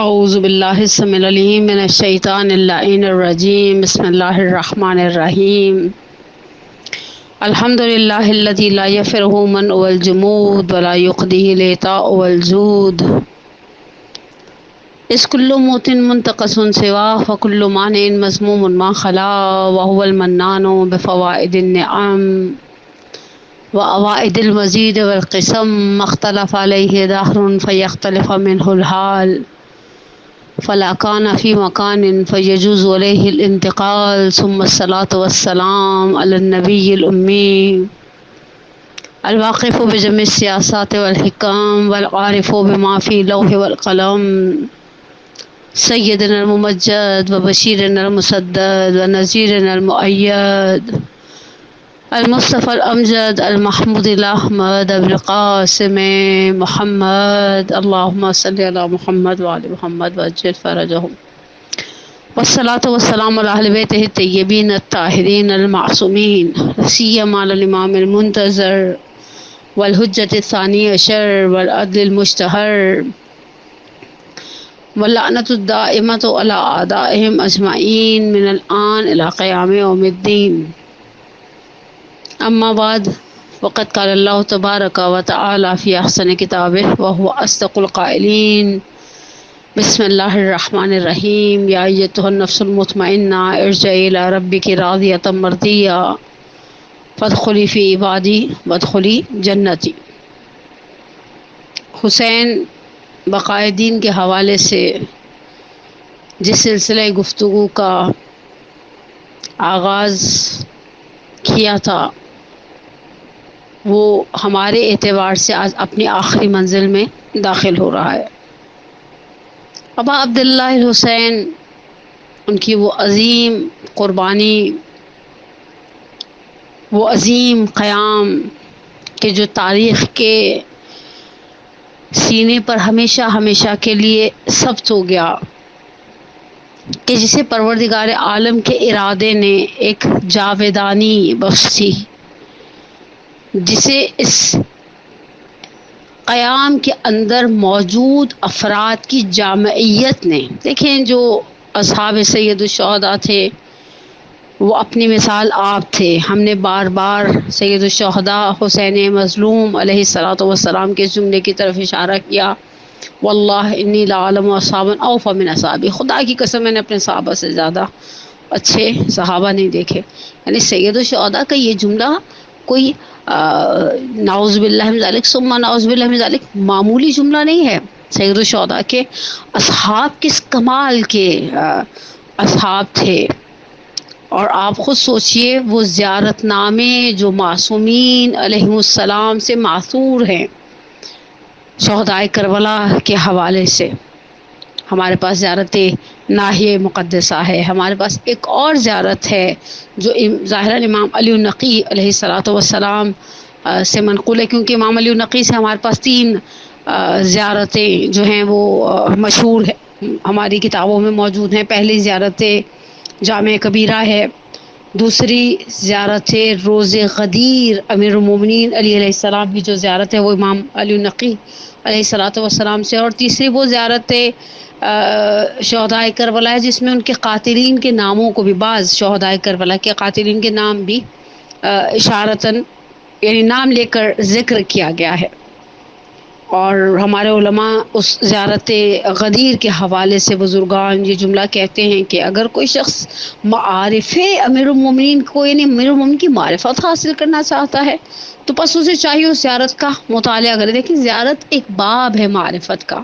اعوذ باللہ السمیع العلیم من الشیطان اللعین الرجیم بسم اللہ الرحمن الرحیم الحمد للہ الذی لا یفرہ من والجمود ولا یقضیہ العطاء والجود اس کل موت منتقص سواہ وکل مانع مذموم ما خلا وهو المنان بفوائد النعم وأوائد المزید والقسم ما اختلف علیہ دہر فیختلف منہ الحال فلا کان فی مکان فیجوز علیہ الانتقال ثم الصلاة والسلام علی النبی الامی الواقف بجمع السیاسات والحکام والعارف بما فی لوح والقلم سیدنا الممجد وبشیرنا المسدد ونذیرنا المؤید المصطفى الأمجد المحمود الأحمد أبو القاسم محمد اللهم صل على محمد وعلى محمد وأجل فرجهم والصلاة والسلام على أهل بيته الطيبين الطاهرين المعصومين سيما على الإمام المنتظر والحجة الثانية عشر والعدل المشتهر واللعنة الدائمة على أعدائهم أجمعين من الآن إلى قيام يوم الدين اما بعد وقد قال اللہ تبارک و تعالی فی احسن کتابہ وهو اصدق القائلین بسم اللہ الرحمن الرحیم یا ایتها النفس المطمئنہ ارجعی الی ربک راضیۃ مرضیہ فادخلی فی عبادی وادخلی جنتی۔ حسین بقائے دین کے حوالے سے جس سلسلہ گفتگو کا آغاز کیا تھا وہ ہمارے اعتبار سے آج اپنی آخری منزل میں داخل ہو رہا ہے۔ ابا عبداللہ الحسین، ان کی وہ عظیم قربانی، وہ عظیم قیام کہ جو تاریخ کے سینے پر ہمیشہ ہمیشہ کے لیے ثبت ہو گیا، کہ جسے پروردگار عالم کے ارادے نے ایک جاویدانی بخشی، جسے اس قیام کے اندر موجود افراد کی جامعیت نے، دیکھیں جو اصحاب سید الشہداء تھے وہ اپنی مثال آپ تھے۔ ہم نے بار بار سید الشہداء حسین مظلوم علیہ الصلوۃ والسلام کے جملے کی طرف اشارہ کیا، واللہ انی لعلم اصحابا اوفى من اصحابی، خدا کی قسم میں نے اپنے صحابہ سے زیادہ اچھے صحابہ نہیں دیکھے۔ یعنی سید الشہداء کا یہ جملہ کوئی نعوذ باللہ من ذالک ثم نعوذ باللہ من ذالک معمولی جملہ نہیں ہے۔ سید الشہداء کے اصحاب کس کمال کے اصحاب تھے، اور آپ خود سوچئے وہ زیارت نامے جو معصومین علیہ السلام سے معثور ہیں شہداء کربلا کے حوالے سے۔ ہمارے پاس زیارت ناحیہ مقدسہ ہے، ہمارے پاس ایک اور زیارت ہے جو ظاہراً امام علی النقی علیہ الصلوۃ والسلام سے منقول ہے، کیونکہ امام علی النقی سے ہمارے پاس 3 زیارتیں جو ہیں وہ مشہور ہے، ہماری کتابوں میں موجود ہیں۔ پہلی زیارت جامع کبیرہ ہے، دوسری زیارت روز غدیر امیر المومنین علی علیہ السلام کی جو زیارت ہے وہ امام علی النقی علیہ الصلوۃ والسلام سے، اور تیسری وہ زیارت شہداء کربلا ہے جس میں ان کے قاتلین کے ناموں کو بھی، بعض شہداء کربلا کے قاتلین کے نام بھی اشارتاً یعنی نام لے کر ذکر کیا گیا ہے۔ اور ہمارے علماء اس زیارت غدیر کے حوالے سے بزرگان یہ جملہ کہتے ہیں کہ اگر کوئی شخص معارف امیر المومنین کو یعنی امیر المومنین کی معرفت حاصل کرنا چاہتا ہے تو بس اسے چاہیے اس زیارت کا مطالعہ کرے۔ دیکھیں زیارت ایک باب ہے معرفت کا۔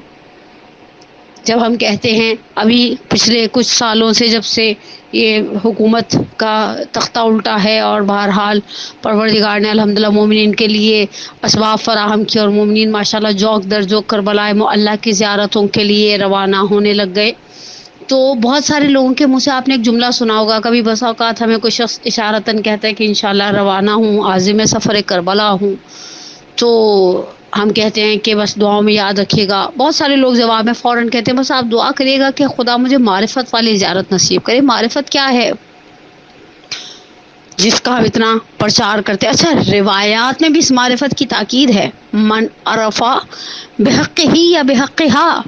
جب ہم کہتے ہیں ابھی پچھلے کچھ سالوں سے جب سے یہ حکومت کا تختہ الٹا ہے اور بہرحال پروردگار نے الحمدللہ مومنین کے لیے اسباب فراہم کیا اور مومنین ماشاءاللہ جوق در جوق کربلا معلیٰ کی زیارتوں کے لیے روانہ ہونے لگ گئے، تو بہت سارے لوگوں کے منہ سے آپ نے ایک جملہ سنا ہوگا، کبھی بسا اوقات ہمیں کوئی شخص اشارتاً کہتا ہے کہ انشاءاللہ روانہ ہوں، عازم سفر کربلا ہوں، تو ہم کہتے ہیں کہ بس دعاؤں میں یاد رکھیے گا۔ بہت سارے لوگ جواب میں فوراً کہتے ہیں بس آپ دعا کریے گا کہ خدا مجھے معرفت والی زیارت نصیب کرے۔ معرفت کیا ہے جس کا ہم اتنا پرچار کرتے ہیں؟ اچھا، روایات میں بھی اس معرفت کی تاکید ہے، من عرفا بحق ہی یا بحق ہا،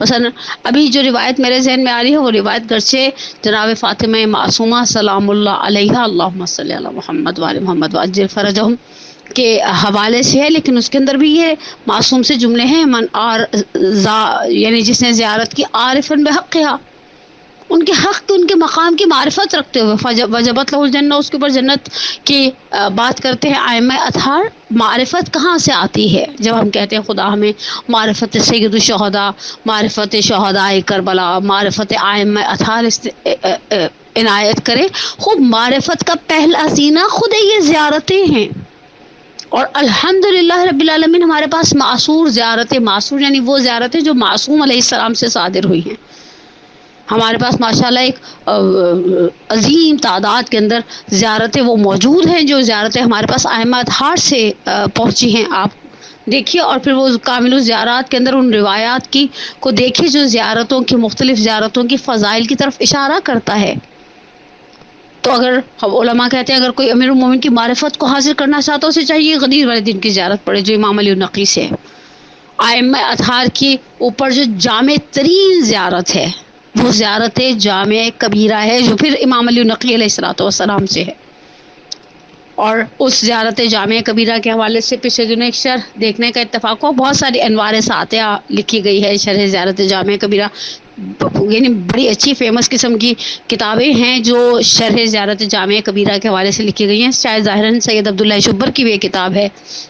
مثلا ابھی جو روایت میرے ذہن میں آ رہی ہے وہ روایت گرچہ جناب فاطمہ معصومہ سلام اللہ علیہا اللہم صلی علی محمد وعلی محمد وعجل فرجہم کے حوالے سے ہے، لیکن اس کے اندر بھی یہ معصوم سے جملے ہیں، من یعنی جس نے زیارت کی عارفن بحقها، ان کے حق کی، ان کے مقام کی معرفت رکھتے ہوئے، وجبت لہ الجنہ، اس کے اوپر جنت کی بات کرتے ہیں ائمہ اطہار۔ معرفت کہاں سے آتی ہے؟ جب ہم کہتے ہیں خدا ہمیں معرفت سید الشہداء، معرفت شہداء کربلا، معرفت ائمہ اطہار عنایت کرے، خود معرفت کا پہلا زینہ خود یہ زیارتیں ہیں۔ اور الحمدللہ رب العالمین ہمارے پاس معصور زیارتیں، معصور یعنی وہ زیارتیں جو معصوم علیہ السلام سے صادر ہوئی ہیں۔ ہمارے پاس ماشاءاللہ ایک عظیم تعداد کے اندر زیارتیں وہ موجود ہیں جو زیارتیں ہمارے پاس ائمہ اطہار سے پہنچی ہیں۔ آپ دیکھیے، اور پھر وہ کامل الزیارات کے اندر ان روایات کی کو دیکھیے جو زیارتوں کی، مختلف زیارتوں کی فضائل کی طرف اشارہ کرتا ہے۔ تو اگر علماء کہتے ہیں اگر کوئی امیر المومنین کی معرفت کو حاصل کرنا چاہتا ہے، اسے چاہیے غدیر والے دن کی زیارت پڑھے جو امام علی النقی سے ہے۔ ائمہ اطہار کے اوپر جو جامع ترین زیارت ہے وہ زیارت جامع کبیرہ ہے جو پھر امام علی النقی علیہ الصلوۃ والسلام سے ہے۔ اور اس زیارت جامع کبیرہ کے حوالے سے پچھلے دنوں ایک شرح دیکھنے کا اتفاق ہوا، بہت ساری انوار ساتیہ لکھی گئی ہے شرح زیارت جامع کبیرہ، یعنی بڑی اچھی فیمس قسم کی کتابیں ہیں جو شرح زیارت جامع کبیرہ کے حوالے سے لکھی گئی ہیں۔ شاید ظاہراً سید عبداللہ شبر کی بھی ایک کتاب ہے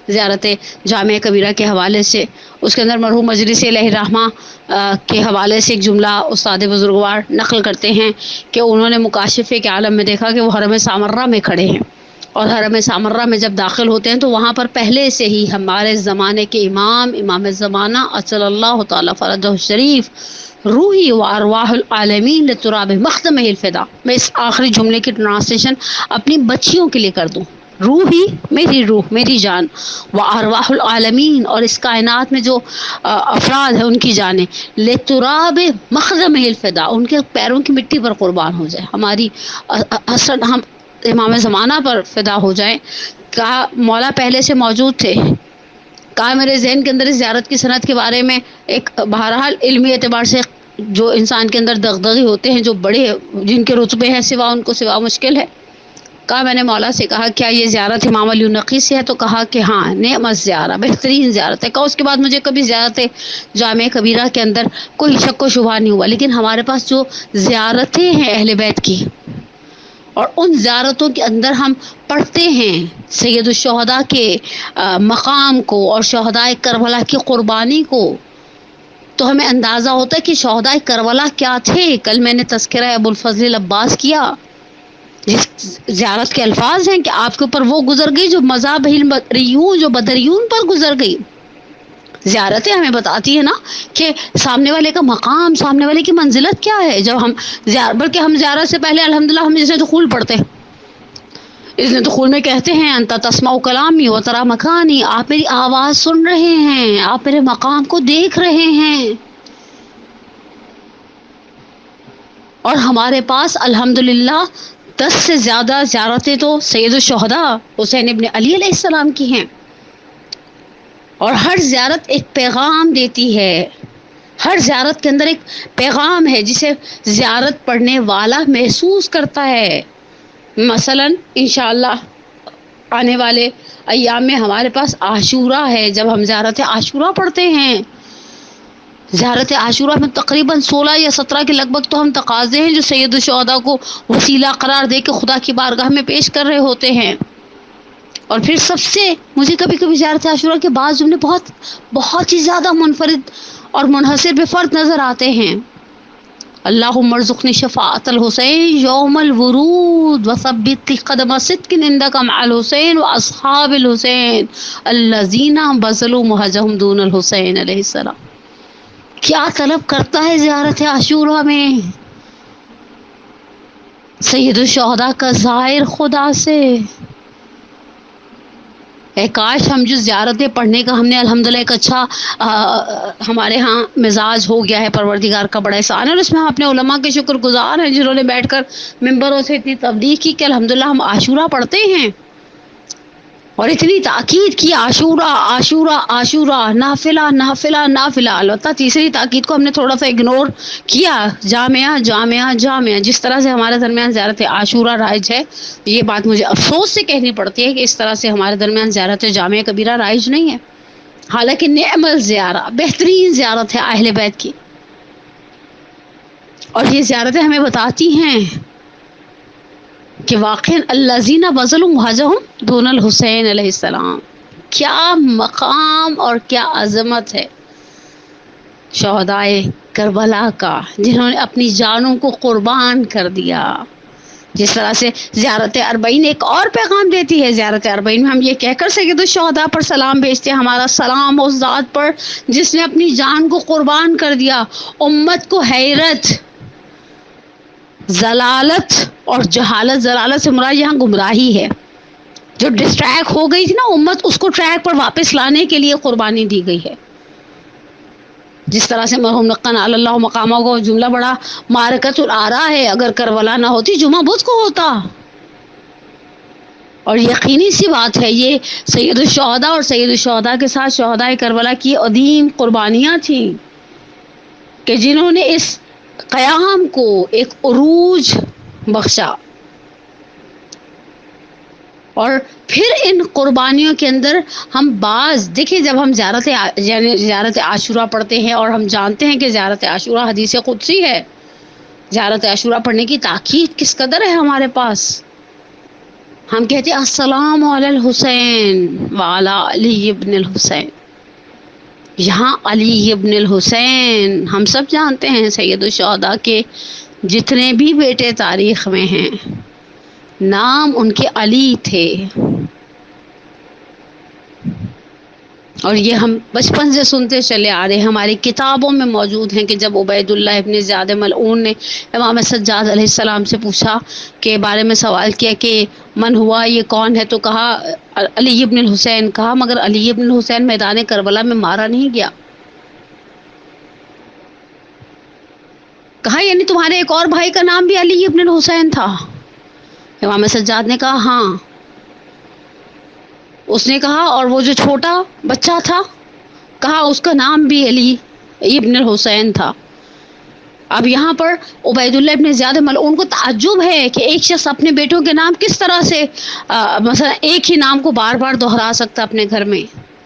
زیارت جامع کبیرہ کے حوالے سے، اس کے اندر مرحوم مجلس الہ الرحمہ کے حوالے سے ایک جملہ استاد بزرگوار نقل کرتے ہیں کہ انہوں نے مکاشفے کے عالم میں دیکھا کہ وہ حرم سامرہ میں کھڑے ہیں، اور حرم سامرہ میں جب داخل ہوتے ہیں تو وہاں پر پہلے سے ہی ہمارے زمانے کے امام زمانہ اجل اللہ تعالی فرجہ الشریف روحی و ارواح العالمین لتراب مخدمہ الفدا۔ میں اس آخری جملے کی ٹرانسلیشن اپنی بچیوں کے لیے کر دوں، روحی میری روح، میری جان، و ارواح العالمین اور اس کائنات میں جو افراد ہیں ان کی جانیں، لتراب مخدمہ الفدا، ان کے پیروں کی مٹی پر قربان ہو جائے، ہماری حسرت ہم امام زمانہ پر فدا ہو جائیں۔ کہا مولا پہلے سے موجود تھے، کہا میرے ذہن کے اندر اس زیارت کی صنعت کے بارے میں ایک بہرحال علمی اعتبار سے جو انسان کے اندر دغدغے ہوتے ہیں، جو بڑے جن کے رتبے ہیں سوا ان کو سوا مشکل ہے۔ کہا میں نے مولا سے کہا کیا یہ زیارت امام علی النقی سے ہے؟ تو کہا کہ ہاں، نعمت زیارہ، بہترین زیارت ہے۔ کہا اس کے بعد مجھے کبھی زیارت جامع کبیرہ کے اندر کوئی شک و شبہ نہیں ہوا، لیکن ہمارے پاس جو زیارتیں ہیں اہل بیت کی، اور ان زیارتوں کے اندر ہم پڑھتے ہیں سید الشہداء کے مقام کو اور شہداء کربلا کی قربانی کو، تو ہمیں اندازہ ہوتا ہے کہ شہداء کربلا کیا تھے۔ کل میں نے تذکرہ ابو الفضل العباس کیا، جس زیارت کے الفاظ ہیں کہ آپ کے اوپر وہ گزر گئی جو مذاب البدریون، جو بدریون پر گزر گئی۔ زیارتیں ہمیں بتاتی ہے نا کہ سامنے والے کا مقام، سامنے والے کی منزلت کیا ہے۔ جب ہم بلکہ ہم زیارت سے پہلے الحمدللہ ہم جسے دخول پڑھتے ہیں، اس نے دخول میں کہتے ہیں انت تسمع کلامی و تری مکانی، آپ میری آواز سن رہے ہیں، آپ میرے مقام کو دیکھ رہے ہیں۔ اور ہمارے پاس الحمدللہ 10 سے زیادہ زیارتیں تو سید الشہداء حسین ابن علی علیہ السلام کی ہیں، اور ہر زیارت ایک پیغام دیتی ہے، ہر زیارت کے اندر ایک پیغام ہے جسے زیارت پڑھنے والا محسوس کرتا ہے۔ مثلا انشاءاللہ آنے والے ایام میں ہمارے پاس عاشورہ ہے، جب ہم زیارت عاشورہ پڑھتے ہیں، زیارت عاشورہ میں تقریباً 16 یا 17 کے لگ بھگ تو ہم تقاضے ہیں جو سید الشہداء کو وسیلہ قرار دے کے خدا کی بارگاہ میں پیش کر رہے ہوتے ہیں۔ اور پھر سب سے مجھے کبھی کبھی زیارت عاشورہ کے بعض جملے بہت ہی زیادہ منفرد اور منحصر بے فرد نظر آتے ہیں۔ اللہم ارزقنی شفاعت الحسین یوم الورود وثبت قدم صدق عندک مع الحسین واصحاب الحسین الذین بذلوا مہجہم دون الحسین علیہ السلام۔ کیا طلب کرتا ہے زیارت عاشورہ میں سید الشہداء کا زائر خدا سے؟ اے کاش ہم جو زیارتیں پڑھنے کا ہم نے الحمدللہ ایک اچھا ہمارے ہاں مزاج ہو گیا ہے، پروردگار کا بڑا احسان ہے، اور اس میں ہم اپنے علماء کے شکر گزار ہیں جنہوں نے بیٹھ کر ممبروں سے اتنی تبلیغ کی کہ الحمدللہ ہم عاشورہ پڑھتے ہیں، اور اتنی تاکید کی عاشورہ عاشورہ عاشورہ، نافلہ نافلہ نافلہ. البتہ تیسری تاکید کو ہم نے تھوڑا سا اگنور کیا، جامعہ جامعہ جامعہ. جس طرح سے ہمارے درمیان زیارت عاشورہ رائج ہے، یہ بات مجھے افسوس سے کہنی پڑتی ہے کہ اس طرح سے ہمارے درمیان زیارت جامعہ کبیرہ رائج نہیں ہے. حالانکہ نعم الزیارہ، بہترین زیارت ہے اہل بیت کی. اور یہ زیارتیں ہمیں بتاتی ہیں کہ واقعاً الذین بذلوا مہاجرہم دون الحسین علیہ السلام، کیا مقام اور کیا عظمت ہے شہدائے کربلا کا، جنہوں نے اپنی جانوں کو قربان کر دیا. جس طرح سے زیارت اربعین ایک اور پیغام دیتی ہے. زیارت اربعین میں ہم یہ کہہ کر سید الشہداء پر سلام بھیجتے ہیں، ہمارا سلام اس ذات پر جس نے اپنی جان کو قربان کر دیا. امت کو حیرت، ضلالت اور جہالت، ضلالت سے مراد یہاں گمراہی ہے، جو ڈسٹریکٹ ہو گئی تھی نا امت، اس کو ٹریک پر واپس لانے کے لیے قربانی دی گئی ہے. جس طرح سے مرحوم نقن اللہ مقامہ کو جملہ بڑا معرکۃ الآراء ہے، اگر کربلا نہ ہوتی جمعہ بدھ کو ہوتا. اور یقینی سی بات ہے یہ سید الشہداء اور سید الشہداء کے ساتھ شہداء کربلا کی عظیم قربانیاں تھیں کہ جنہوں نے اس قیام کو ایک عروج بخشا. اور پھر ان قربانیوں کے اندر ہم بعض دیکھیں، جب ہم زیارت عاشورہ پڑھتے ہیں اور ہم جانتے ہیں کہ زیارت عاشورہ حدیث قدسی ہے، زیارت عاشورہ پڑھنے کی تاکید کس قدر ہے ہمارے پاس. ہم کہتے ہیں السلام علی الحسین وعلی علی ابن الحسین. یہاں علی ابن الحسین ہم سب جانتے ہیں سید الشہداء کے جتنے بھی بیٹے تاریخ میں ہیں نام ان کے علی تھے. اور یہ ہم بچپن سے سنتے چلے آ رہے ہیں، ہماری کتابوں میں موجود ہیں کہ جب عبید اللہ ابن زیاد ملعون نے امام سجاد علیہ السلام سے پوچھا کے بارے میں سوال کیا کہ من ہوا، یہ کون ہے، تو کہا علی ابن الحسین. کہا مگر علی ابن الحسین میدان کربلا میں مارا نہیں گیا. کہا یعنی تمہارے ایک اور بھائی کا نام بھی علی ابن الحسین تھا؟ امام سجاد نے کہا ہاں. اس نے کہا اور وہ جو چھوٹا بچہ تھا، کہا اس کا نام بھی علی ابن الحسین تھا. اب یہاں پر عبید اللہ ابن زیاد ملعون کو تعجب ہے کہ ایک شخص اپنے بیٹوں کے نام کس طرح سے مثلا ایک ہی نام کو بار بار دہرا سکتا اپنے گھر میں.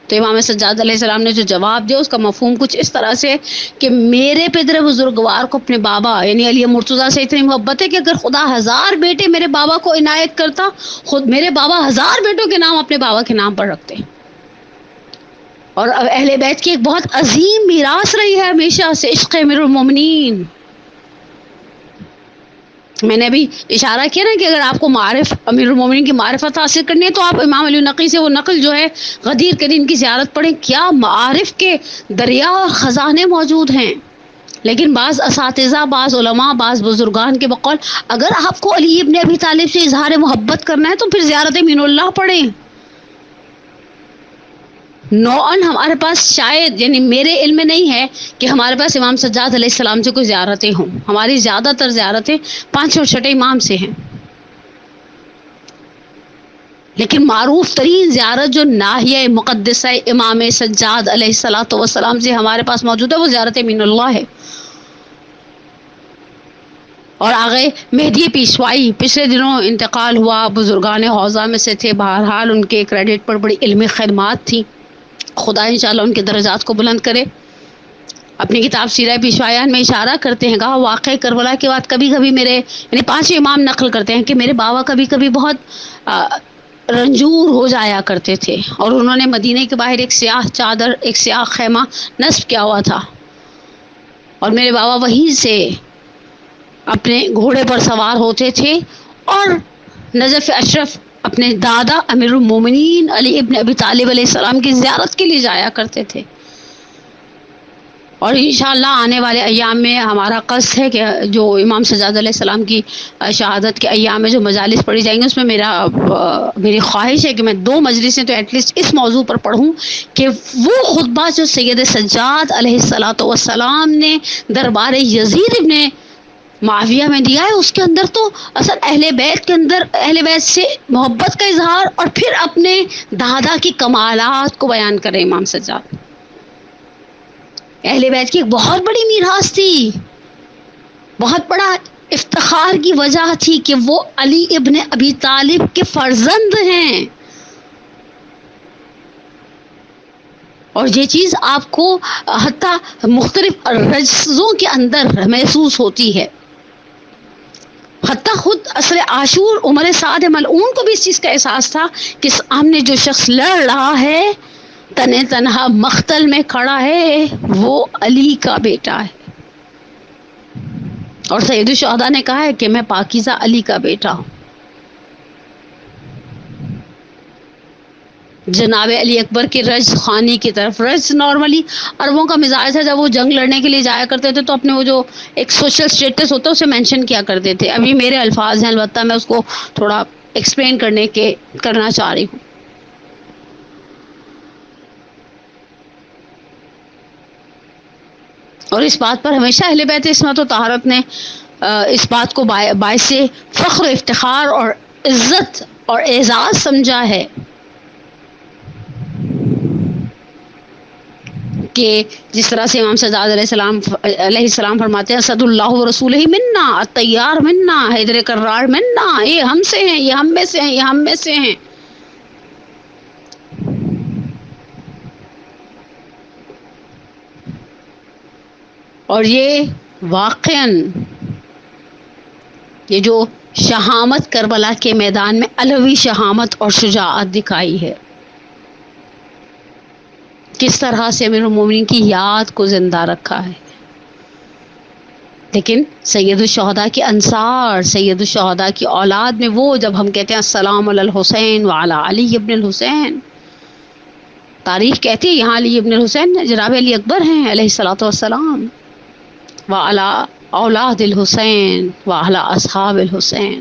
تو امام سجاد علیہ السلام نے جو جواب دیا اس کا مفہوم کچھ اس طرح سے کہ میرے پدر بزرگوار کو اپنے بابا یعنی علی مرتضیٰ سے اتنی محبت ہے کہ اگر خدا 1000 بیٹے میرے بابا کو عنایت کرتا، خود میرے بابا 1000 بیٹوں کے نام اپنے بابا کے نام پر رکھتے. اور اہل بیت کی ایک بہت عظیم میراث رہی ہے ہمیشہ سے عشق امیر المومنین. میں نے ابھی اشارہ کیا نا کہ اگر آپ کو معارف امیر المومنین کی معرفت حاصل کرنی ہے تو آپ امام علی نقی سے وہ نقل جو ہے غدیر کریم کی زیارت پڑھیں. کیا معارف کے دریا اور خزانے موجود ہیں. لیکن بعض اساتذہ، بعض علماء، بعض بزرگان کے بقول اگر آپ کو علی ابن ابی طالب سے اظہار محبت کرنا ہے تو پھر زیارت مین اللہ پڑھیں. نوعاً ہمارے پاس شاید یعنی میرے علم میں نہیں ہے کہ ہمارے پاس امام سجاد علیہ السلام سے کوئی زیارتیں ہوں. ہماری زیادہ تر زیارتیں 5 اور 6 امام سے ہیں. لیکن معروف ترین زیارت جو ناحیہ مقدسہ امام سجاد علیہ الصلوۃ والسلام سے ہمارے پاس موجود ہے وہ زیارت مین اللہ ہے. اور آگے مہدی پیشوائی پچھلے دنوں انتقال ہوا، بزرگان حوضہ میں سے تھے. بہرحال ان کے کریڈٹ پر بڑی علمی خدمات تھیں. خدا انشاءاللہ ان کے درجات کو بلند کرے. اپنی کتاب سیرہ پیشوایان میں اشارہ کرتے ہیں، کہا واقع کربلا کے بعد کبھی کبھی میرے یعنی 5 امام نقل کرتے ہیں کہ میرے بابا کبھی کبھی بہت رنجور ہو جایا کرتے تھے اور انہوں نے مدینے کے باہر ایک سیاہ چادر، ایک سیاہ خیمہ نصب کیا ہوا تھا اور میرے بابا وہیں سے اپنے گھوڑے پر سوار ہوتے تھے اور نجف اشرف اپنے دادا امیر المومنین علی ابن ابی طالب علیہ السلام کی زیارت کے لیے جایا کرتے تھے. اور انشاءاللہ آنے والے ایام میں ہمارا قصد ہے کہ جو امام سجاد علیہ السلام کی شہادت کے ایام میں جو مجالس پڑھی جائیں گے اس میں میری خواہش ہے کہ میں 2 مجلسیں تو ایٹ لیسٹ اس موضوع پر پڑھوں کہ وہ خطبہ جو سید سجاد علیہ الصلوۃ والسلام نے دربار یزید ابن معاویہ میں دیا ہے، اس کے اندر تو اصل اہل بیت کے اندر اہل بیت سے محبت کا اظہار اور پھر اپنے دادا کی کمالات کو بیان کرے امام سجاد۔ اہل بیت کی ایک بہت بڑی میراث تھی، بہت بڑا افتخار کی وجہ تھی کہ وہ علی ابن ابی طالب کے فرزند ہیں، اور یہ چیز آپ کو حتیٰ مختلف رجزوں کے اندر محسوس ہوتی ہے۔ حتیٰ خود عصر عاشور عمر سعد ملعون کو بھی اس چیز کا احساس تھا کہ سامنے جو شخص لڑ رہا ہے، تنے تنہا مقتل میں کھڑا ہے، وہ علی کا بیٹا ہے، اور سید الشہداء نے کہا ہے کہ میں پاکیزہ علی کا بیٹا ہوں۔ جناب علی اکبر کے رج خوانی کی طرف، رج نارملی عربوں کا مزاج تھا، جب وہ جنگ لڑنے کے لیے جایا کرتے تھے تو اپنے وہ جو ایک سوشل سٹیٹس ہوتا ہے اسے مینشن کیا کرتے تھے۔ ابھی میرے الفاظ ہیں، البتہ میں اس کو تھوڑا ایکسپلین کرنا چاہ رہی ہوں۔ اور اس بات پر ہمیشہ اہل بیت عصمت و طہارت نے اس بات کو باعث فخر و افتخار اور عزت اور اعزاز سمجھا ہے کہ جس طرح سے امام سجاد علیہ السلام فرماتے ہیں اسد اللہ و رسولہ منا، الطیار منا، حیدر کرار منا، یہ ہم سے ہیں، یہ ہم میں سے ہیں، یہ ہم میں سے ہیں۔ اور یہ واقعاً یہ جو شہامت کربلا کے میدان میں علوی شہامت اور شجاعت دکھائی ہے، کس طرح سے امیر المومنین کی یاد کو زندہ رکھا ہے۔ لیکن سید الشہداء کے انصار، سید الشہداء کی اولاد میں وہ جب ہم کہتے ہیں السلام علی الحسین وعلی علی ابن الحسین، تاریخ کہتی ہے یہاں علی ابن الحسین جناب علی اکبر ہیں علیہ الصلوۃ والسلام، وعلی اولاد الحسین وعلی اصحاب الحسین۔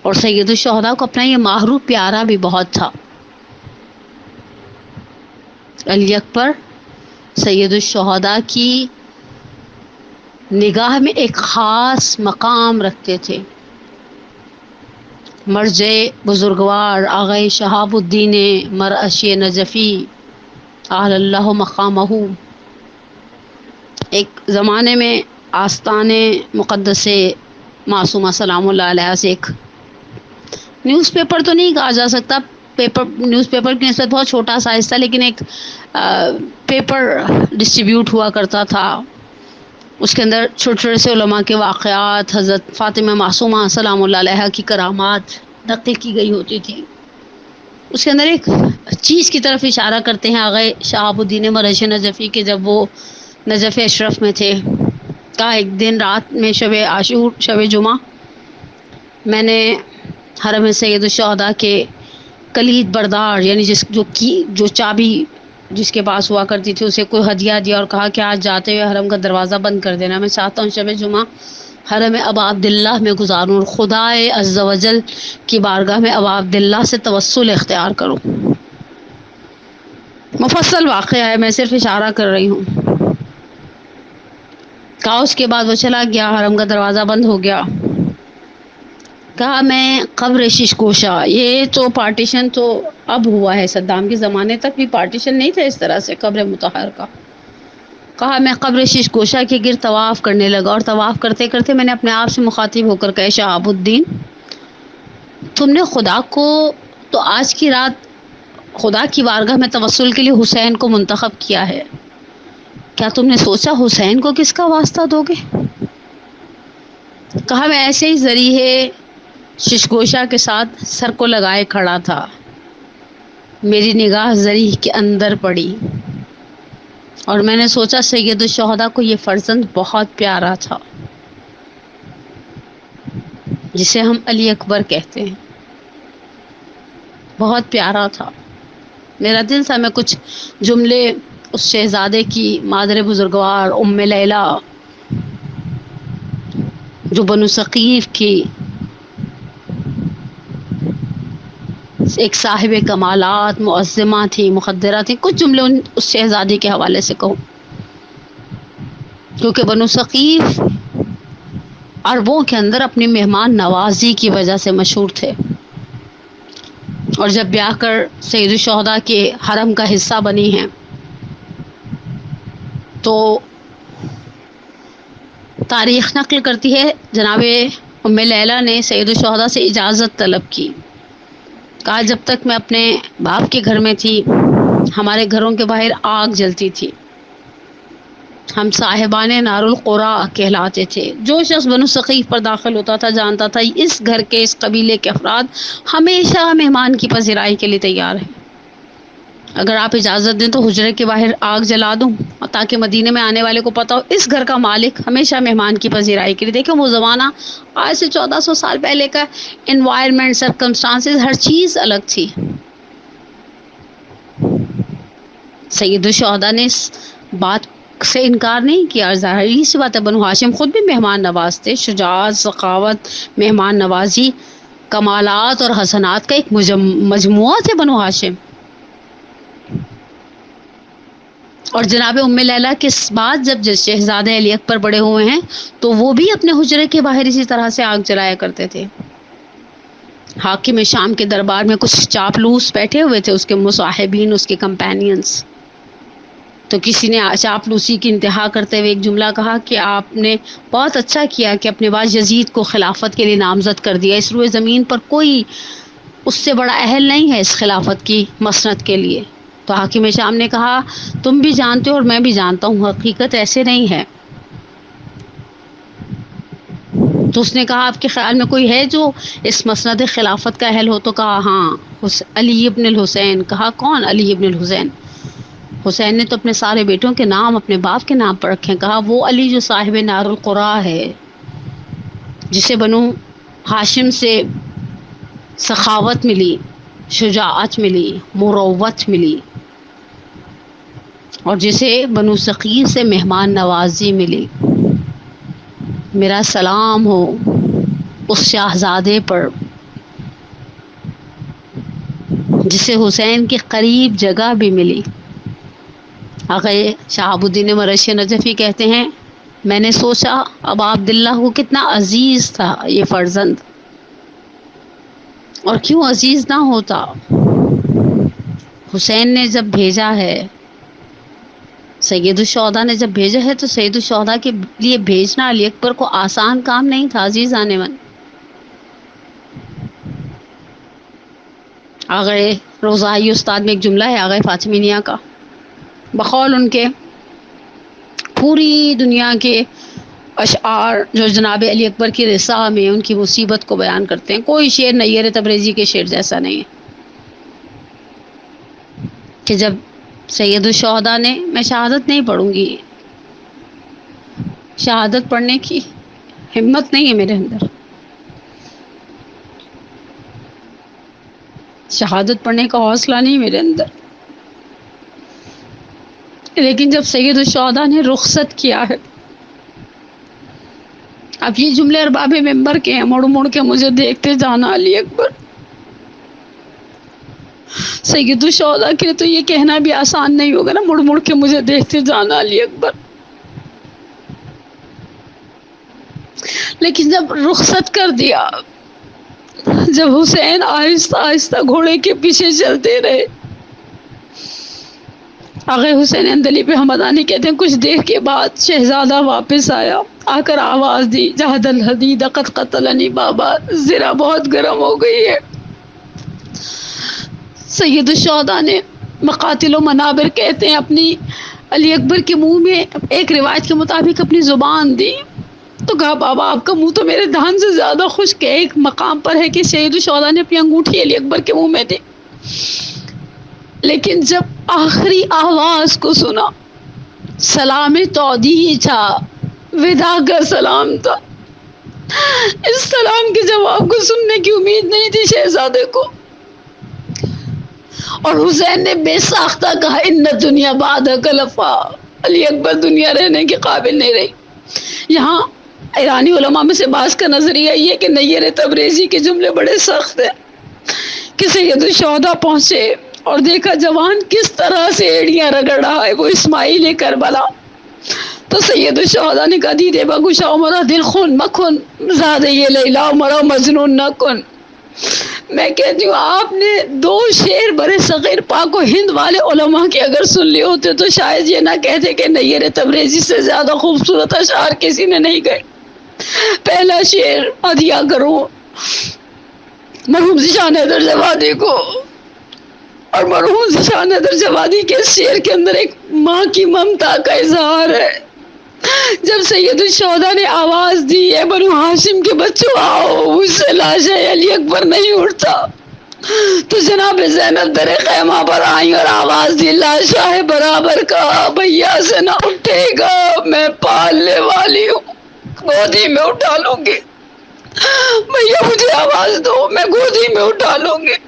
اور سید الشہداء کو اپنا یہ محروب پیارا بھی بہت تھا۔ علی اکبر سید الشہداء کی نگاہ میں ایک خاص مقام رکھتے تھے۔ مرجع بزرگوار آغا شہاب الدین مرعشی نجفی اعلی اللہ مقامہ، ایک زمانے میں آستان مقدس معصومہ سلام اللہ علیہ سے ایک نیوز پیپر تو نہیں کہا جا سکتا، نیوز پیپر کی نسبت بہت چھوٹا سائز تھا، لیکن ایک پیپر ڈسٹریبیوٹ ہوا کرتا تھا، اس کے اندر چھوٹے چھوٹے سے علماء کے واقعات، حضرت فاطمہ معصومہ سلام اللہ علیہ کی کرامات نقل کی گئی ہوتی تھی۔ اس کے اندر ایک چیز کی طرف اشارہ کرتے ہیں آغا شہاب الدین مرعشی نجفی کے، جب وہ نجف اشرف میں تھے، کہا ایک دن رات میں شب عاشور، شب جمعہ، میں نے حرم سید الشہداء کے کلید بردار، یعنی جو چابی جس کے پاس ہوا کرتی تھی، اسے کوئی ہدیہ دیا اور کہا کہ آج جاتے ہوئے حرم کا دروازہ بند کر دینا، میں چاہتا ہوں شب جمعہ حرم ابا عبداللہ میں گزاروں اور خدائے عز و جل کی بارگاہ میں ابا عبداللہ سے توسل اختیار کروں۔ مفصل واقعہ ہے، میں صرف اشارہ کر رہی ہوں۔ کہا اس کے بعد وہ چلا گیا، حرم کا دروازہ بند ہو گیا۔ کہا میں قبر شش گوشہ، یہ تو پارٹیشن تو اب ہوا ہے، صدام کے زمانے تک بھی پارٹیشن نہیں تھا اس طرح سے قبر مطہر کا۔ کہا میں قبر شش گوشہ کے گرد طواف کرنے لگا، اور طواف کرتے کرتے میں نے اپنے آپ سے مخاطب ہو کر کہا شہاب الدین، تم نے خدا کو تو آج کی رات خدا کی بارگاہ میں توسل کے لیے حسین کو منتخب کیا ہے، کیا تم نے سوچا حسین کو کس کا واسطہ دو گے؟ کہا میں ایسے ہی ذریعے ششگوشہ کے ساتھ سر کو لگائے کھڑا تھا، میری نگاہ ذریع کے اندر پڑی اور میں نے سوچا سید الشہداء کو یہ فرزند بہت پیارا تھا جسے ہم علی اکبر کہتے ہیں، بہت پیارا تھا۔ میرا دل تھا میں کچھ جملے اس شہزادے کی مادر بزرگوار ام لیلہ جو بنو ثقیف کی ایک صاحب کمالات معظمہ تھی، مقدرہ تھی، کچھ جملے اس شہزادی کے حوالے سے کہوں۔ کیونکہ بنو ثقیف عربوں کے اندر اپنی مہمان نوازی کی وجہ سے مشہور تھے، اور جب بیاہ کر سید الشہداء کے حرم کا حصہ بنی ہیں تو تاریخ نقل کرتی ہے جناب ام لیلہ نے سید الشہداء سے اجازت طلب کی، کہا جب تک میں اپنے باپ کے گھر میں تھی ہمارے گھروں کے باہر آگ جلتی تھی، ہم صاحبان نار القرا کہلاتے تھے، جو شخص بنو ثقیف پر داخل ہوتا تھا جانتا تھا اس گھر کے اس قبیلے کے افراد ہمیشہ مہمان کی پذیرائی کے لیے تیار ہیں، اگر آپ اجازت دیں تو حجرے کے باہر آگ جلا دوں تاکہ مدینے میں آنے والے کو پتہ ہو اس گھر کا مالک ہمیشہ مہمان کی پذیرائی کے لیے۔ دیکھیں وہ زمانہ آج سے 1400 سال پہلے کا انوائرمنٹ، سرکمسٹانسز، ہر چیز الگ تھی۔ سید الشہداء نے اس بات سے انکار نہیں کیا، ظاہری سی بات ہے بنو ہاشم خود بھی مہمان نواز تھے، شجاعت، سخاوت، مہمان نوازی، کمالات اور حسنات کا ایک مجموعہ تھے بنو ہاشم۔ اور جناب ام لیلہ کے بعد جب شہزادہ علی اکبر بڑے ہوئے ہیں تو وہ بھی اپنے حجرے کے باہر اسی طرح سے آگ جلایا کرتے تھے۔ حاکم شام کے دربار میں کچھ چاپلوس بیٹھے ہوئے تھے، اس کے مصاحبین، اس کے کمپینینز، تو کسی نے چاپلوسی کی انتہا کرتے ہوئے ایک جملہ کہا کہ آپ نے بہت اچھا کیا کہ اپنے بعد یزید کو خلافت کے لیے نامزد کر دیا، اس روئے زمین پر کوئی اس سے بڑا اہل نہیں ہے اس خلافت کی مسند کے لیے۔ تو حاکم شام نے کہا تم بھی جانتے ہو اور میں بھی جانتا ہوں حقیقت ایسے نہیں ہے۔ تو اس نے کہا آپ کے خیال میں کوئی ہے جو اس مسند خلافت کا اہل ہو؟ تو کہا ہاں علی ابن الحسین۔ کہا کون علی ابن الحسین؟ حسین نے تو اپنے سارے بیٹوں کے نام اپنے باپ کے نام پر رکھے۔ کہا وہ علی جو صاحب نار القرا ہے، جسے بنو ہاشم سے سخاوت ملی، شجاعت ملی، مروت ملی، اور جسے بنو ثقیف سے مہمان نوازی ملی۔ میرا سلام ہو اس شاہزادے پر جسے حسین کے قریب جگہ بھی ملی۔ آقا شہاب الدین مرشی نجفی کہتے ہیں میں نے سوچا ابا عبداللہ کو کتنا عزیز تھا یہ فرزند، اور کیوں عزیز نہ ہوتا۔ حسین نے جب بھیجا ہے، سید الشہداء نے جب بھیجا ہے تو سید الشہداء کے لیے بھیجنا علی اکبر کو آسان کام نہیں تھا۔ عزیز آنے من آگئے روزائی استاد میں ایک جملہ ہے آگئے فاطمینیہ کا، بقول ان کے پوری دنیا کے اشعار جو جناب علی اکبر کی رسا میں ان کی مصیبت کو بیان کرتے ہیں، کوئی شعر نیر تبریزی کے شعر جیسا نہیں ہے، کہ جب سید الشہداء نے میں شہادت نہیں پڑھوں گی، شہادت پڑھنے کی ہمت نہیں ہے میرے اندر، شہادت پڑھنے کا حوصلہ نہیں میرے اندر، لیکن جب سید الشہداء نے رخصت کیا ہے، اب یہ جملے ارباب ممبر کے ہیں، مڑ مڑ کے مجھے دیکھتے جانا علی اکبر۔ سید الشہداء کے لیے تو یہ کہنا بھی آسان نہیں ہوگا نا، مڑ مڑ کے مجھے دیکھتے جانا علی اکبر، لیکن جب رخصت کر دیا، جب حسین آہستہ آہستہ گھوڑے کے پیچھے چلتے رہے، آغا حسین اندلی پہ حمدانی کہتے ہیں کچھ دیر کے بعد شہزادہ واپس آیا، آ کر آواز دی جہد الحدید قد قتلنی بابا، زرہ بہت گرم ہو گئی ہے۔ سید الشہداء نے مقاتل و منابر کہتے ہیں اپنی علی اکبر کے منہ میں ایک روایت کے مطابق اپنی زبان دی، تو کہا بابا آپ کا منہ تو میرے دہن سے زیادہ خشک ہے۔ ایک مقام پر ہے کہ سید الشہداء نے اپنی انگوٹھی علی اکبر کے منہ میں دی، لیکن جب آخری آواز کو سنا، سلام تودیع تھا، وداع کا سلام تھا، اس سلام کے جواب کو سننے کی امید نہیں تھی شہزادے کو، اور حسین نے بے ساختہ کہا ان دنیا بعدک لفا، علی اکبر دنیا رہنے کے قابل نہیں رہی۔ یہاں ایرانی علماء میں سے بعض کا نظریہ یہ کہ نیر تبریزی کے جملے بڑے سخت ہیں، کہ سید الشہداء پہنچے اور دیکھا جوان کس طرح سے ایڑیاں رگڑ رہا ہے، وہ اسماعیل کربلا، تو سید الشہداء نے کہا دیدے بگوشا مرا دل خون مکھن زیادہ یہ لیلا مرا مجنون نہ کن. میں کہتی ہوں آپ نے 2 شعر برے صغیر پاک و ہند والے علماء کے اگر سن لیے ہوتے تو شاید یہ نہ کہتے کہ نیر تبریزی سے زیادہ خوبصورت اشعار کسی نے نہیں گئے. پہلا شعر ہدیہ کروں مرحوم ذیشان حیدر جوادی کو. اور مرحوم ذیشان حیدر جوادی کے شعر کے اندر ایک ماں کی ممتا کا اظہار ہے. جب سید الشہداء نے آواز دی اے بنو ہاشم کے بچوں آؤ مجھ سے لاش علی اکبر نہیں اٹھتا، تو جناب زینب در خیمہ پر آئی اور آواز دی لاشا ہے برابر کا بھیا سے نہ اٹھے گا، میں پالنے والی ہوں گودی میں اٹھا لوں گی، بھیا مجھے آواز دو میں گودی میں اٹھا لوں گی.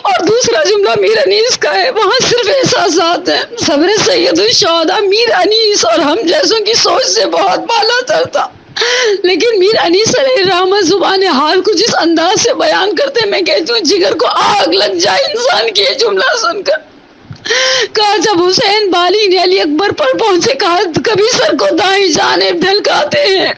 اور دوسرا جملہ میر انیس کا ہے، وہاں صرف احساسات ہیں. صبر سید الشہداء میر انیس اور ہم جیسوں کی سوچ سے بہت بالا تر تھا، لیکن میر انیس علیہ الرحمہ زبان حال کو جس انداز سے بیان کرتے میں کہتی ہوں جگر کو آگ لگ جائے انسان کی یہ جملہ سن کر. کہا جب حسین بالی نے علی اکبر پر پہنچے کہا کبھی سر کو دائیں جانب ڈھلکاتے ہیں،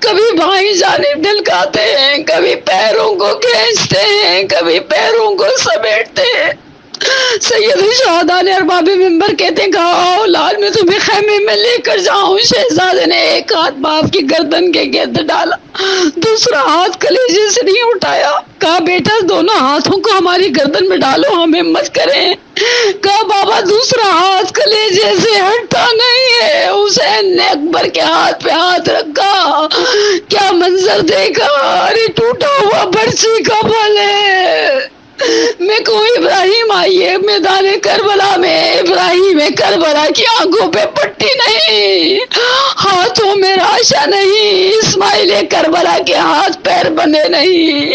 کبھی بائیں جانب ڈھلکاتے ہیں، کبھی پیروں کو کھینچتے ہیں، کبھی پیروں کو سمیٹتے ہیں. سید الشہداء نے ارباب منبر کہتے ہیں کہا آؤ لال میں تمہیں خیمے میں لے کر جاؤں. شہزادے نے ایک ہاتھ باپ کی گردن کے گرد ڈالا، دوسرا ہاتھ کلیجے سے نہیں اٹھایا. کہا بیٹا دونوں ہاتھوں کو ہماری گردن میں ڈالو ہم ہمت کریں. کہا بابا دوسرا ہاتھ کلیجے سے ہٹتا نہیں ہے. حسین نے اکبر کے ہاتھ پہ ہاتھ رکھا، کیا منظر دیکھا، ارے ٹوٹا ہوا برچی کا بل ہے. میں کہوں ابراہیم آئیے میدان کربلا میں، ابراہیم کربلا کی آنکھوں پہ پٹی نہیں، ہاتھوں میں راشا نہیں، اسماعیل کربلا کے ہاتھ پیر بنے نہیں.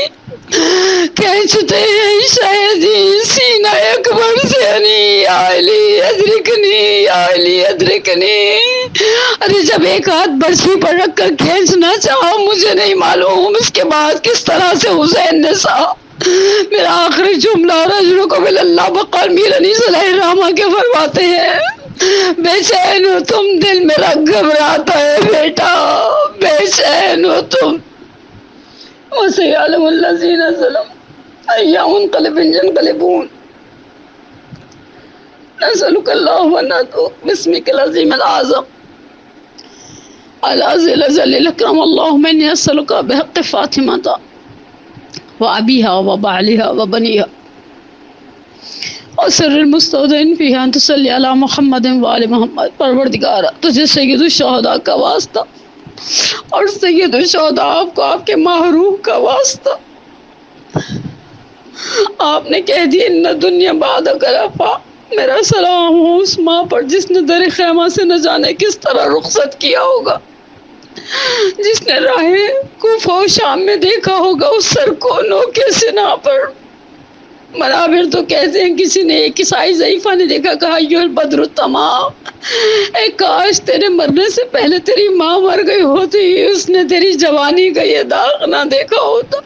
کھینچتے ہیں شہدی سینہ اکبر سے انی علی ادرکنی علی ادرکنی. ارے جب ایک ہاتھ برسی پر رکھ کر کھینچنا چاہو مجھے نہیں معلوم اس کے بعد کس طرح سے حسین نے سہا. میرا آخری جملہ رجل کو بل اللہ بقال میر انیس علیہ الرحمہ کے فرماتے ہیں بے چین ہو تم دل میرا گھبراتا ہے بیٹا، بے چین ہو تم. وَسَيَعْلَمُ الَّذِينَ ظَلَمُوا أَيَّ مُنقَلِبٍ يَنقَلِبُونَ. نسألك اللهم أن ندعوك باسمك العظيم الأعظم العزيز الجليل الأكرم. اللهم إني أسألك بحق فاطمة وأبيها وبعلها وبنيها وسر المستودعين فيها أن تصلي على محمد وآل محمد. پروردگارا تجھے سید الشہداء کا واسطہ اور سید الشہداء آپ کو آپ کے محروم کا واسطہ. آپ نے کہہ دی ان دنیا بعد کرفا. میرا سلام ہو اس ماں پر جس نے در خیمہ سے نہ جانے کس طرح رخصت کیا ہوگا، جس نے راہ کوفہ و شام میں دیکھا ہوگا اس سر کو نو کے سنا پر. منابر تو کہتے ہیں کسی نے ایک عیسائی ضعیفہ نے دیکھا کہا یو البدر التمام، اے کاش تیرے مرنے سے پہلے تیری ماں مر گئی ہوتی، اس نے تیری جوانی کا یہ داغ نہ دیکھا ہوتا.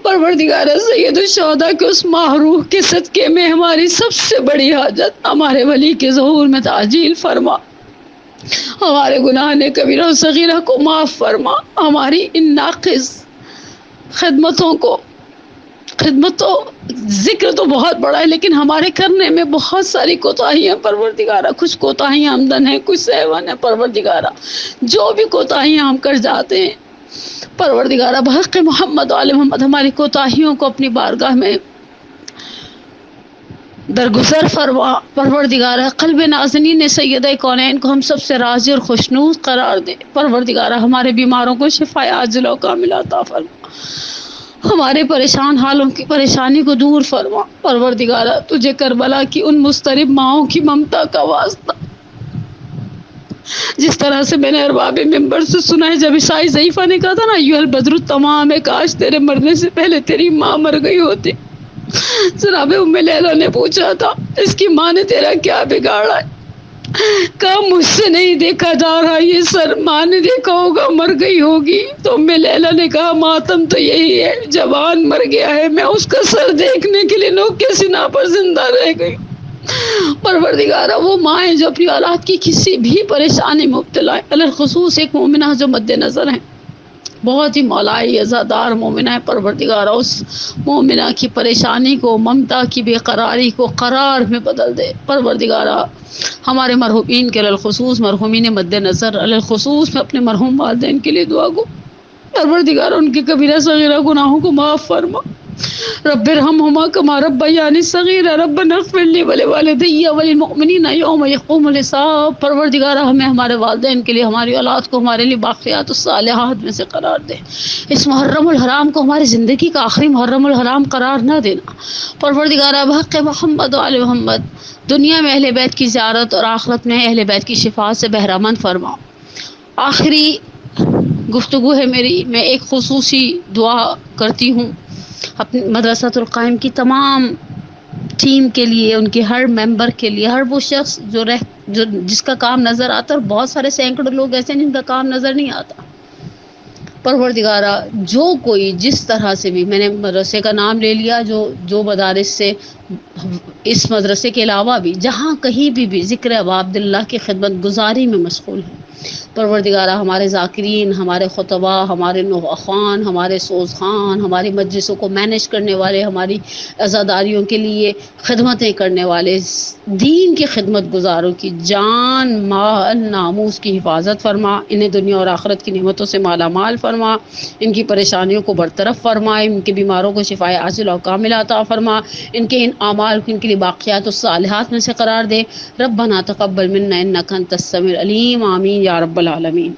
پروردگارہ سید الشہداء کے اس محروح کے صدقے میں ہماری سب سے بڑی حاجت ہمارے ولی کے ظہور میں تعجیل فرما، ہمارے گناہ نے کبیرہ و صغیرہ کو معاف فرما، ہماری ان ناقص خدمتوں کو، خدمت تو ذکر تو بہت بڑا ہے لیکن ہمارے کرنے میں بہت ساری کوتاہیاں پروردگارہ، کچھ کوتاہیاں آمدن ہیں کچھ سہون ہیں پروردگارہ، جو بھی کوتاہیاں ہم کر جاتے ہیں پروردگارہ بحق محمد و آل محمد ہماری کوتاہیوں کو اپنی بارگاہ میں درگزر فرما. پروردگارہ قلب نازنین سیدہ کونین کو ہم سب سے راضی اور خوشنود قرار دے. پروردگارہ ہمارے بیماروں کو شفاء عاجلہ و کاملہ عطا فرما، ہمارے پریشان حالوں کی پریشانی کو دور فرما. پروردگارہ تجھے کربلا کی ان مضطرب ماؤں کی ممتا کا واسطہ، جس طرح سے میں نے ارباب منبر سے سنا ہے جب عیسائی ضعیفہ نے کہا تھا نا ایھا البدر التمام، کاش تیرے مرنے سے پہلے تیری ماں مر گئی ہوتی. جناب ام لیلہ نے پوچھا تھا اس کی ماں نے تیرا کیا بگاڑا ہے؟ کہا مجھ سے نہیں دیکھا جا رہا یہ سر، ماں نے دیکھا ہوگا مر گئی ہوگی. تو ام لیلہ نے کہا ماتم تو یہی ہے، جوان مر گیا ہے، میں اس کا سر دیکھنے کے لیے نوک کے سینہ پر زندہ رہ گئی. پروردگارہ وہ مائیں جو اپنی اولاد کی کسی بھی پریشانی میں مبتلا ہیں، الخصوص ایک مومنہ جو مد نظر ہیں، بہت ہی مولائی عزادار مومنہ ہے، پروردگارہ اس مومنہ کی پریشانی کو، ممتا کی بے قراری کو قرار میں بدل دے۔ پروردگارہ ہمارے مرحومین کے الخصوص مرحومین مد نظر الخصوص میں اپنے مرحوم والدین کے لیے دعا کو، پروردگارہ ان کے کبیرہ صغیرہ گناہوں کو معاف فرما۔ رب ارحمہما کما ربیانی صغیرا ربنا اغفر لی ولوالدی وللمؤمنین یوم یقوم الحساب۔ پروردگارہ ہمیں ہمارے والدین کے لیے، ہماری اولاد کو ہمارے لیے باقیات الصالحات میں سے قرار دے۔ اس محرم الحرام کو ہماری زندگی کا آخری محرم الحرام قرار نہ دینا۔ پروردگارہ بحق محمد و آل محمد دنیا میں اہل بیت کی زیارت اور آخرت میں اہل بیت کی شفاعت سے بہرامند فرما۔ آخری گفتگو ہے میری، میں ایک خصوصی دعا کرتی ہوں اپنی مدرسۃ القائم کی تمام ٹیم کے لیے، ان کے ہر ممبر کے لیے، ہر وہ شخص جو جس کا کام نظر آتا ہے، اور بہت سارے سینکڑوں لوگ ایسے ہیں جن کا کام نظر نہیں آتا۔ پروردگارہ جو کوئی جس طرح سے بھی، میں نے مدرسے کا نام لے لیا، جو مدارس سے اس مدرسے کے علاوہ بھی جہاں کہیں بھی ذکر ابا عبداللہ کی خدمت گزاری میں مشغول ہیں، پروردگارہ ہمارے ذاکرین، ہمارے خطبہ، ہمارے نوخوان، ہمارے سوز خان، ہماری مجلسوں کو مینیج کرنے والے، ہماری عزاداریوں کے لیے خدمتیں کرنے والے دین کی خدمت گزاروں کی جان مال ناموس کی حفاظت فرما، انہیں دنیا اور آخرت کی نعمتوں سے مالا مال فرما، ان کی پریشانیوں کو برطرف فرما، ان کے بیماروں کو شفائے عاجل اور کاملہ عطا فرما، ان کے ان اعمال کو ان کے لیے باقیات الصالحات میں سے قرار دے۔ ربنا تقبل منا انک انت السمیع العلیم، آمین یا رب العالمین۔